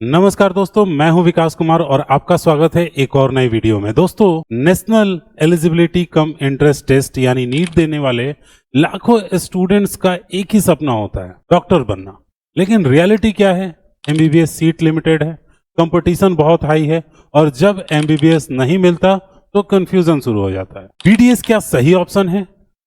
नमस्कार दोस्तों, मैं हूं विकास कुमार और आपका स्वागत है एक और नई वीडियो में। दोस्तों, national eligibility cum entrance test यानी नीट देने वाले लाखों स्टूडेंट्स का एक ही सपना होता है, डॉक्टर बनना। लेकिन रियलिटी क्या है? एमबीबीएस सीट लिमिटेड है, कंपटीशन बहुत हाई है और जब एमबीबीएस नहीं मिलता तो कंफ्यूजन शुरू हो जाता है। बीडीएस क्या सही ऑप्शन है?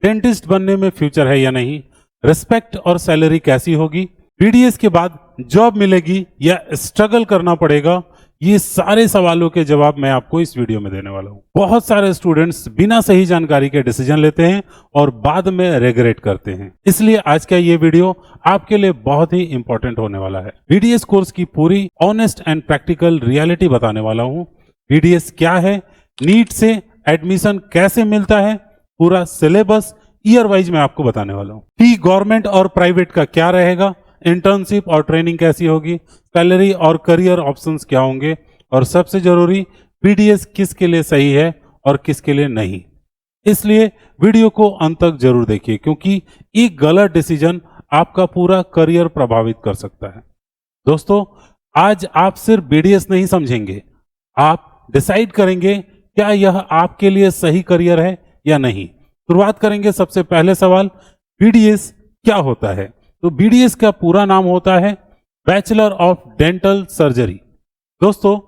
डेंटिस्ट बनने में फ्यूचर है या नहीं? रिस्पेक्ट और सैलरी कैसी होगी? बीडीएस के बाद जॉब मिलेगी या स्ट्रगल करना पड़ेगा? ये सारे सवालों के जवाब मैं आपको इस वीडियो में देने वाला हूं। बहुत सारे स्टूडेंट्स बिना सही जानकारी के डिसीजन लेते हैं और बाद में रिग्रेट करते हैं। इसलिए आज का ये वीडियो आपके लिए बहुत ही इंपॉर्टेंट होने वाला है। बीडीएस कोर्स की पूरी ऑनेस्ट एंड प्रैक्टिकल रियलिटी बताने वाला हूं। बीडीएस क्या है, नीट से एडमिशन कैसे मिलता है, पूरा सिलेबस ईयर वाइज मैं आपको बताने वाला हूं। फी गवर्नमेंट और प्राइवेट का क्या रहेगा, इंटर्नशिप और ट्रेनिंग कैसी होगी, सैलरी और करियर ऑप्शंस क्या होंगे, और सबसे जरूरी बीडीएस किसके लिए सही है और किसके लिए नहीं। इसलिए वीडियो को अंत तक जरूर देखिए, क्योंकि एक गलत डिसीजन आपका पूरा करियर प्रभावित कर सकता है। दोस्तों, आज आप सिर्फ बीडीएस नहीं समझेंगे, आप डिसाइड करेंगे क्या यह आपके लिए सही करियर है या नहीं। शुरुआत करेंगे सबसे पहले सवाल, बीडीएस क्या होता है? तो बीडीएस का पूरा नाम होता है बैचलर ऑफ डेंटल सर्जरी। दोस्तों,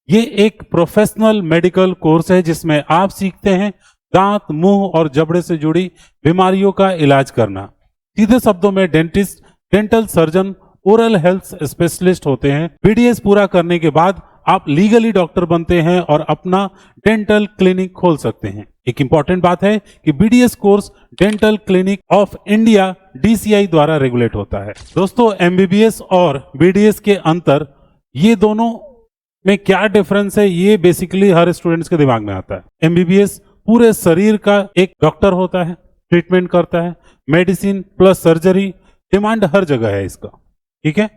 ये एक प्रोफेशनल मेडिकल कोर्स है जिसमें आप सीखते हैं दांत, मुंह और जबड़े से जुड़ी बीमारियों का इलाज करना। सीधे शब्दों में dentist, dental surgeon, oral health specialist होते हैं। बीडीएस पूरा करने के बाद आप लीगली डॉक्टर बनते हैं और अपना डेंटल क्लिनिक खोल सकते हैं। एक इंपॉर्टेंट बात है कि BDS course dental clinic of India DCI द्वारा रेगुलेट होता है। दोस्तों, एमबीबीएस और बीडीएस के अंतर, ये दोनों में क्या डिफरेंस है, ये बेसिकली हर स्टूडेंट्स के दिमाग में आता है। एमबीबीएस पूरे शरीर का एक डॉक्टर होता है, ट्रीटमेंट करता है, मेडिसिन प्लस सर्जरी, डिमांड हर जगह है इसका, ठीक है।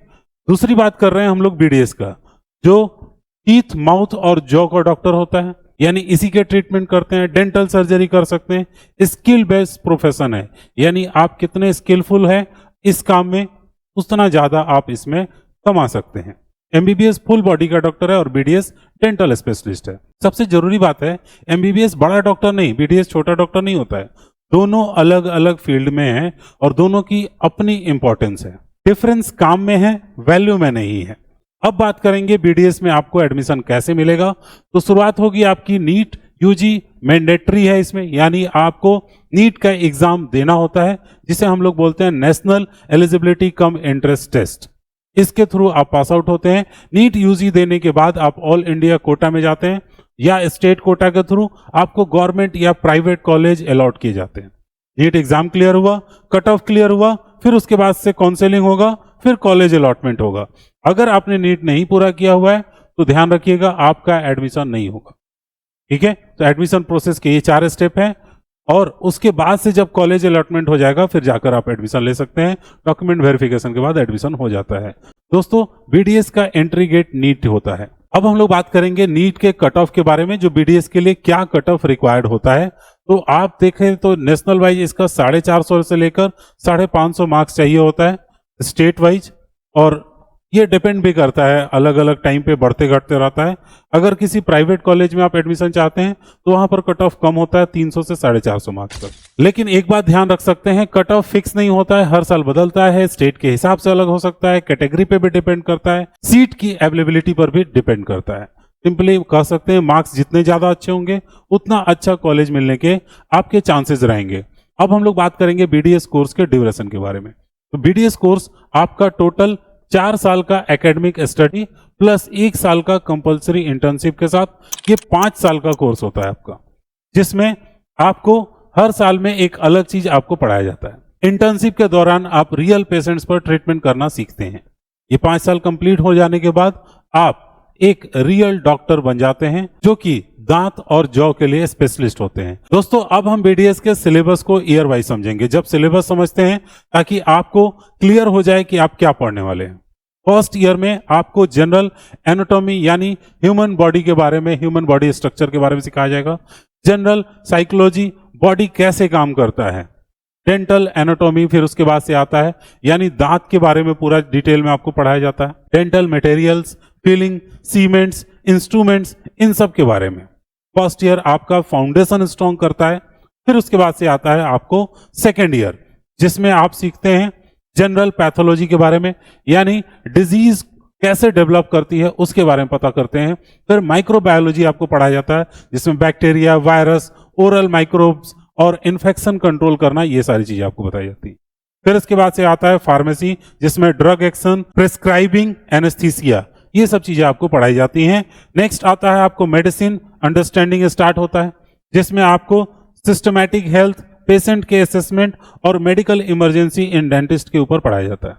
दूसरी बात कर रहे हैं हम लोग बीडीएस का, जो टीथ, माउथ और जॉ का डॉक्टर होता है, यानी इसी के ट्रीटमेंट करते हैं। डेंटल सर्जरी कर सकते हैं। स्किल बेस्ड प्रोफेशन है, यानी आप कितने स्किलफुल हैं इस काम में, उतना ज्यादा आप इसमें कमा सकते हैं। एमबीबीएस फुल बॉडी का डॉक्टर है और बीडीएस डेंटल स्पेशलिस्ट है। सबसे जरूरी बात है, एमबीबीएस बड़ा डॉक्टर नहीं, बीडीएस छोटा डॉक्टर नहीं होता है। दोनों अलग अलग फील्ड में है और दोनों की अपनी इंपॉर्टेंस है। डिफरेंस काम में है, वैल्यू में नहीं है। अब बात करेंगे बीडीएस में आपको एडमिशन कैसे मिलेगा। तो शुरुआत होगी आपकी नीट यूजी मैंडेटरी है इसमें, यानी आपको नीट का एग्जाम देना होता है, जिसे हम लोग बोलते हैं national eligibility cum entrance test. इसके थ्रू आप पास आउट होते हैं। नीट यूजी देने के बाद आप ऑल इंडिया कोटा में जाते हैं या स्टेट कोटा के थ्रू आपको गवर्नमेंट या प्राइवेट कॉलेज अलॉट किए जाते हैं। नीट एग्जाम क्लियर हुआ, कट ऑफ क्लियर हुआ, फिर उसके बाद से काउंसलिंग होगा, फिर कॉलेज अलॉटमेंट होगा। अगर आपने नीट नहीं पूरा किया हुआ है तो ध्यान रखिएगा, आपका एडमिशन नहीं होगा, ठीक है। तो एडमिशन प्रोसेस के ये 4 स्टेप हैं और उसके बाद से जब कॉलेज अलॉटमेंट हो जाएगा फिर जाकर आप एडमिशन ले सकते हैं। डॉक्यूमेंट वेरिफिकेशन के बाद एडमिशन हो जाता है। दोस्तों, बीडीएस का एंट्री गेट नीट होता है। अब हम लोग बात करेंगे नीट के कट ऑफ के बारे में, जो बीडीएस के लिए क्या कट ऑफ रिक्वायर्ड होता है। तो आप देखें तो नेशनल वाइज इसका 450 से लेकर 550 मार्क्स चाहिए होता है, स्टेट वाइज, और ये डिपेंड भी करता है, अलग अलग टाइम पे बढ़ते घटते रहता है। अगर किसी प्राइवेट कॉलेज में आप एडमिशन चाहते हैं तो वहां पर कट ऑफ कम होता है 300 से 450 मार्क्स तक। लेकिन एक बात ध्यान रख सकते हैं, कट ऑफ फिक्स नहीं होता है, हर साल बदलता है, स्टेट के हिसाब से अलग हो सकता है, कैटेगरी पे भी डिपेंड करता है, सीट की अवेलेबिलिटी पर भी डिपेंड करता है। सिंपली कह सकते हैं, मार्क्स जितने ज्यादा अच्छे होंगे उतना अच्छा कॉलेज मिलने के आपके चांसेस रहेंगे। अब हम लोग बात करेंगे बीडीएस कोर्स के ड्यूरेशन के बारे में। तो बीडीएस कोर्स आपका टोटल 4 साल का एकेडमिक स्टडी प्लस 1 साल का कंपलसरी इंटर्नशिप के साथ ये 5 साल का कोर्स होता है आपका, जिसमें आपको हर साल में एक अलग चीज आपको पढ़ाया जाता है। इंटर्नशिप के दौरान आप रियल पेशेंट्स पर ट्रीटमेंट करना सीखते हैं। ये 5 साल कंप्लीट हो जाने के बाद आप एक रियल डॉक्टर बन जाते हैं, जो कि दांत और जॉ के लिए स्पेशलिस्ट होते हैं। दोस्तों, अब हम बीडीएस के सिलेबस को ईयर वाइज समझेंगे। जब सिलेबस समझते हैं ताकि आपको क्लियर हो जाए कि आप क्या पढ़ने वाले हैं। फर्स्ट ईयर में आपको जनरल एनाटॉमी यानी ह्यूमन बॉडी के बारे में, ह्यूमन बॉडी स्ट्रक्चर के बारे में सिखाया जाएगा। जनरल साइकोलॉजी, बॉडी कैसे काम करता है, डेंटल एनाटॉमी फिर उसके बाद से आता है, यानी दांत के बारे में पूरा डिटेल में आपको पढ़ाया जाता है। Dental materials, filling, cements, instruments, इन सब के बारे में फर्स्ट ईयर आपका फाउंडेशन स्ट्रॉन्ग करता है। फिर उसके बाद से आता है आपको सेकेंड ईयर, जिसमें आप सीखते हैं जनरल पैथोलॉजी के बारे में, यानी डिजीज कैसे डेवलप करती है उसके बारे में पता करते हैं। फिर माइक्रोबायोलॉजी आपको पढ़ाया जाता है, जिसमें बैक्टीरिया, वायरस, ओरल माइक्रोब्स और इन्फेक्शन कंट्रोल करना, ये सारी चीजें आपको बताई जाती है। फिर इसके बाद से आता है फार्मेसी, जिसमें ड्रग एक्शन, प्रिस्क्राइबिंग, एनेस्थीसिया, ये सब चीजें आपको पढ़ाई जाती हैं। नेक्स्ट आता है आपको मेडिसिन अंडरस्टैंडिंग स्टार्ट होता है, जिसमें आपको सिस्टमैटिक हेल्थ, पेशेंट के असेसमेंट और मेडिकल इमरजेंसी इन डेंटिस्ट के ऊपर पढ़ाया जाता है।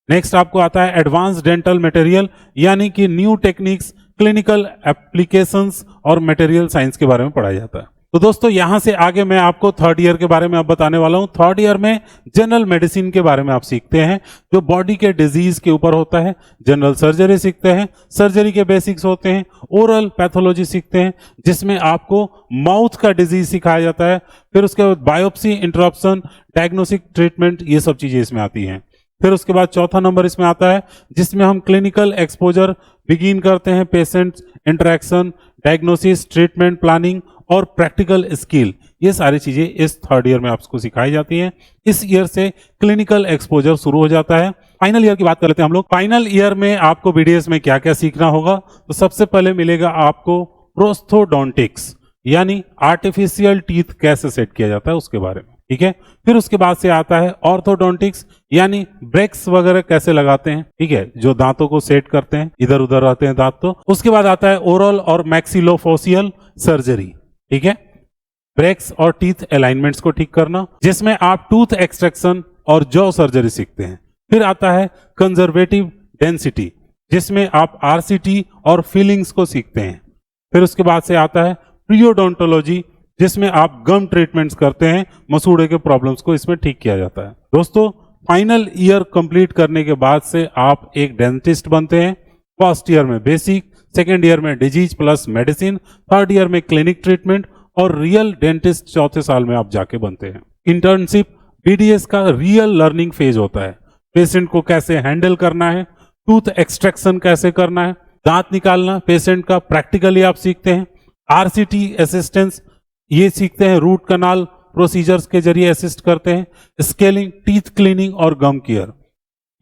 नेक्स्ट आपको आता है एडवांस डेंटल मटेरियल, यानी कि न्यू टेक्निक्स, क्लिनिकल एप्लीकेशंस और मटेरियल साइंस के बारे में पढ़ाया जाता है। तो दोस्तों यहां से आगे मैं आपको थर्ड ईयर के बारे में अब बताने वाला हूं। थर्ड ईयर में जनरल मेडिसिन के बारे में आप सीखते हैं, जो बॉडी के डिजीज के ऊपर होता है। जनरल सर्जरी सीखते हैं, सर्जरी के बेसिक्स होते हैं। ओरल पैथोलॉजी सीखते हैं, जिसमें आपको माउथ का डिजीज सिखाया जाता है। फिर उसके बाद बायोप्सी, इंटरप्शन, डायग्नोस्टिक ट्रीटमेंट, ये सब चीजें इसमें आती हैं। फिर उसके बाद चौथा नंबर इसमें आता है, जिसमें हम क्लिनिकल एक्सपोजर बिगिन करते हैं, patient interaction, diagnosis, treatment planning और प्रैक्टिकल स्किल, ये सारी चीजें इस थर्ड ईयर में आपको सिखाई जाती हैं। इस ईयर से क्लिनिकल एक्सपोजर शुरू हो जाता है। फाइनल ईयर की बात कर लेते हैं हम लोग। फाइनल ईयर में आपको बीडीएस में क्या क्या सीखना होगा, तो सबसे पहले मिलेगा आपको प्रोस्थोडोंटिक्स, यानी आर्टिफिशियल टीथ कैसे सेट किया जाता है उसके बारे में, ठीक है। फिर उसके बाद से आता है ऑर्थोडोंटिक्स, यानी ब्रेक्स वगैरह कैसे लगाते हैं, ठीक है, जो दांतों को सेट करते हैं, इधर उधर रहते हैं दांत। तो उसके बाद आता है ओरल और मैक्सिलोफोशियल सर्जरी, ठीक है, ब्रेक्स और टीथ अलाइनमेंट्स को ठीक करना, जिसमें आप टूथ एक्सट्रैक्शन और जॉ सर्जरी सीखते हैं। फिर आता है कंजर्वेटिव डेंसिटी, जिसमें आप आरसीटी और फीलिंग्स को सीखते हैं। फिर उसके बाद से आता है प्रियोडोंटोलॉजी, जिसमें आप गम ट्रीटमेंट्स करते हैं, मसूड़े के प्रॉब्लम्स को इसमें ठीक किया जाता है। दोस्तों फाइनल ईयर कंप्लीट करने के बाद से आप एक डेंटिस्ट बनते हैं। फर्स्ट ईयर में बेसिक, सेकेंड ईयर में disease plus medicine, third year में क्लिनिक ट्रीटमेंट और रियल डेंटिस्ट चौथे साल में आप जाके बनते हैं। इंटर्नशिप बीडीएस का रियल लर्निंग फेज होता है। पेशेंट को कैसे हैंडल करना है, टूथ एक्सट्रैक्शन कैसे करना है, दांत निकालना पेशेंट का प्रैक्टिकली आप सीखते हैं। आरसीटी असिस्टेंस, ये सीखते हैं, रूट कनाल प्रोसीजर्स के जरिए असिस्ट करते हैं। स्केलिंग, टीथ क्लीनिंग और गम केयर,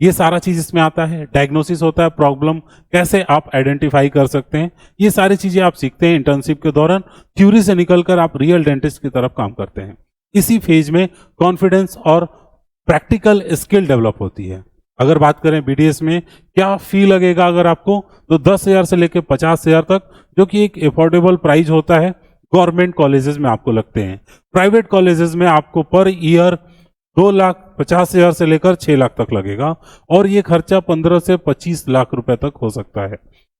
ये सारा चीज इसमें आता है। डायग्नोसिस होता है, प्रॉब्लम कैसे आप आइडेंटिफाई कर सकते हैं, ये सारी चीजें आप सीखते हैं इंटर्नशिप के दौरान। थ्योरी से निकलकर आप रियल डेंटिस्ट की तरफ काम करते हैं। इसी फेज में कॉन्फिडेंस और प्रैक्टिकल स्किल डेवलप होती है। अगर बात करें बीडीएस में क्या फी लगेगा अगर आपको, तो 10,000 से लेकर 50,000 तक, जो कि एक अफोर्डेबल प्राइस होता है, गवर्नमेंट कॉलेजेस में आपको लगते हैं। प्राइवेट कॉलेजेस में आपको पर ईयर 2,50,000 से लेकर 6 लाख तक लगेगा, और ये खर्चा 15 से 25 लाख रुपए तक हो सकता है।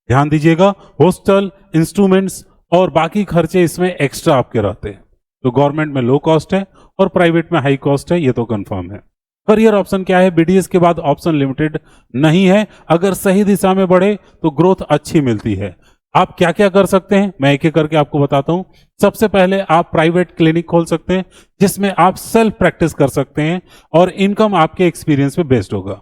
ध्यान दीजिएगा, हॉस्टल, इंस्ट्रूमेंट्स और बाकी खर्चे इसमें एक्स्ट्रा आपके रहते हैं। तो गवर्नमेंट में लो कॉस्ट है और प्राइवेट में हाई कॉस्ट है, ये तो कंफर्म है। करियर ऑप्शन क्या है, बीडीएस के बाद ऑप्शन लिमिटेड नहीं है। अगर सही दिशा में बढ़े तो ग्रोथ अच्छी मिलती है। आप क्या क्या कर सकते हैं, मैं एक एक करके आपको बताता हूं। सबसे पहले आप प्राइवेट क्लिनिक खोल सकते हैं, जिसमें आप सेल्फ प्रैक्टिस कर सकते हैं और इनकम आपके एक्सपीरियंस पे बेस्ड होगा।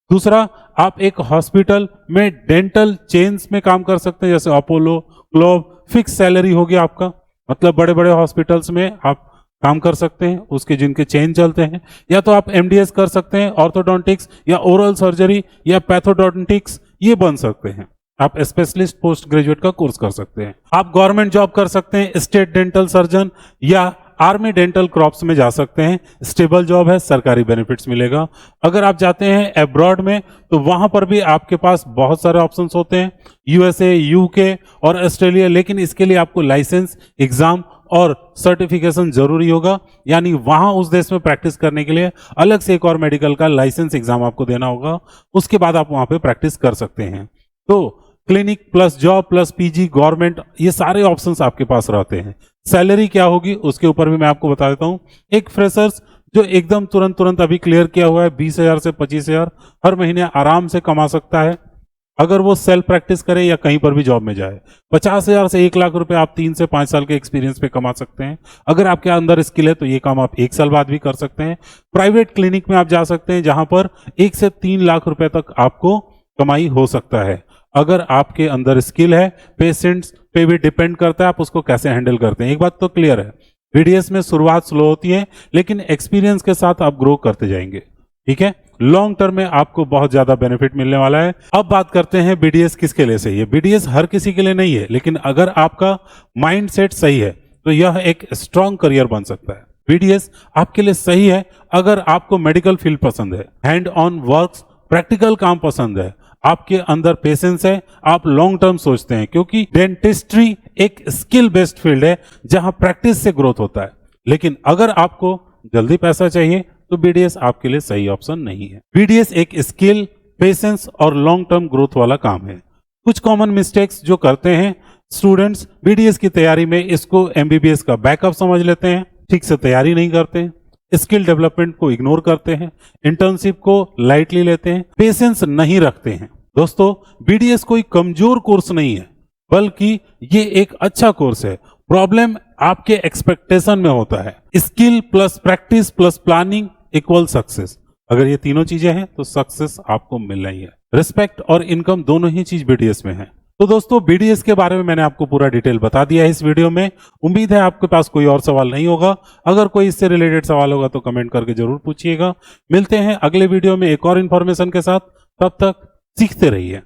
दूसरा, आप एक हॉस्पिटल में डेंटल चेन्स में काम कर सकते हैं, जैसे अपोलो, ग्लोब। फिक्स सैलरी होगी आपका, मतलब बड़े बड़े हॉस्पिटल्स में आप काम कर सकते हैं, उसके जिनके चेन चलते हैं। या तो आप एमडीएस कर सकते हैं, ऑर्थोडोंटिक्स या ओरल सर्जरी या पैथोडोंटिक्स, ये बन सकते हैं। आप स्पेशलिस्ट पोस्ट ग्रेजुएट का कोर्स कर सकते हैं। आप गवर्नमेंट जॉब कर सकते हैं, स्टेट डेंटल सर्जन या आर्मी डेंटल क्रॉप्स में जा सकते हैं। स्टेबल जॉब है, सरकारी बेनिफिट्स मिलेगा। अगर आप जाते हैं अब्रॉड में, तो वहां पर भी आपके पास बहुत सारे ऑप्शंस होते हैं, यूएसए, यूके और ऑस्ट्रेलिया। लेकिन इसके लिए आपको लाइसेंस, एग्जाम और सर्टिफिकेशन जरूरी होगा, यानी वहां उस देश में प्रैक्टिस करने के लिए अलग से एक और मेडिकल का लाइसेंस एग्जाम आपको देना होगा। उसके बाद आप वहां पे प्रैक्टिस कर सकते हैं। तो clinic plus job plus PG, government, ये सारे ऑप्शंस आपके पास रहते हैं। सैलरी क्या होगी उसके ऊपर भी मैं आपको बता देता हूं। एक फ्रेशर्स जो एकदम तुरंत अभी क्लियर किया हुआ है, 20,000 से 25,000 हर महीने आराम से कमा सकता है। अगर वो सेल्फ प्रैक्टिस करे या कहीं पर भी जॉब में जाए। 50,000 से 1 लाख रुपए आप 3 से 5 साल के एक्सपीरियंस पे कमा सकते हैं। अगर आपके अंदर स्किल है तो ये काम आप 1 साल बाद भी कर सकते हैं। प्राइवेट क्लिनिक में आप जा सकते हैं जहां पर 1 से 3 लाख रुपए तक आपको कमाई हो सकता है। अगर आपके अंदर स्किल है, पेशेंट्स पे भी डिपेंड करता है आप उसको कैसे हैंडल करते हैं। एक बात तो क्लियर है, बीडीएस में शुरुआत स्लो होती है, लेकिन एक्सपीरियंस के साथ आप ग्रो करते जाएंगे। ठीक है, लॉन्ग टर्म में आपको बहुत ज्यादा बेनिफिट मिलने वाला है। अब बात करते हैं बीडीएस किसके लिए सही है। बीडीएस हर किसी के लिए नहीं है, लेकिन अगर आपका माइंडसेट सही है तो यह एक स्ट्रांग करियर बन सकता है। बीडीएस आपके लिए सही है अगर आपको मेडिकल फील्ड पसंद है, हैंड ऑन वर्क्स, प्रैक्टिकल काम पसंद है, आपके अंदर पेशेंस है, आप लॉन्ग टर्म सोचते हैं, क्योंकि डेंटिस्ट्री एक स्किल बेस्ड फील्ड है जहां प्रैक्टिस से ग्रोथ होता है। लेकिन अगर आपको जल्दी पैसा चाहिए तो बीडीएस आपके लिए सही ऑप्शन नहीं है। बीडीएस एक स्किल, पेशेंस और लॉन्ग टर्म ग्रोथ वाला काम है। कुछ कॉमन मिस्टेक्स जो करते हैं स्टूडेंट्स बीडीएस की तैयारी में, इसको एमबीबीएस का बैकअप समझ लेते हैं, ठीक से तैयारी नहीं करते हैं, स्किल डेवलपमेंट को इग्नोर करते हैं, इंटर्नशिप को लाइटली लेते हैं, पेशेंस नहीं रखते हैं। दोस्तों, बीडीएस कोई कमजोर कोर्स नहीं है, बल्कि ये एक अच्छा कोर्स है। प्रॉब्लम आपके एक्सपेक्टेशन में होता है। Skill plus practice plus planning equal success. अगर ये तीनों चीजें हैं तो सक्सेस आपको मिलना ही है। रिस्पेक्ट और इनकम दोनों ही चीज बीडीएस में है। तो दोस्तों, बीडीएस के बारे में मैंने आपको पूरा डिटेल बता दिया है इस वीडियो में। उम्मीद है आपके पास कोई और सवाल नहीं होगा। अगर कोई इससे रिलेटेड सवाल होगा तो कमेंट करके जरूर पूछिएगा। मिलते हैं अगले वीडियो में एक और इन्फॉर्मेशन के साथ। तब तक सीखते रहिए।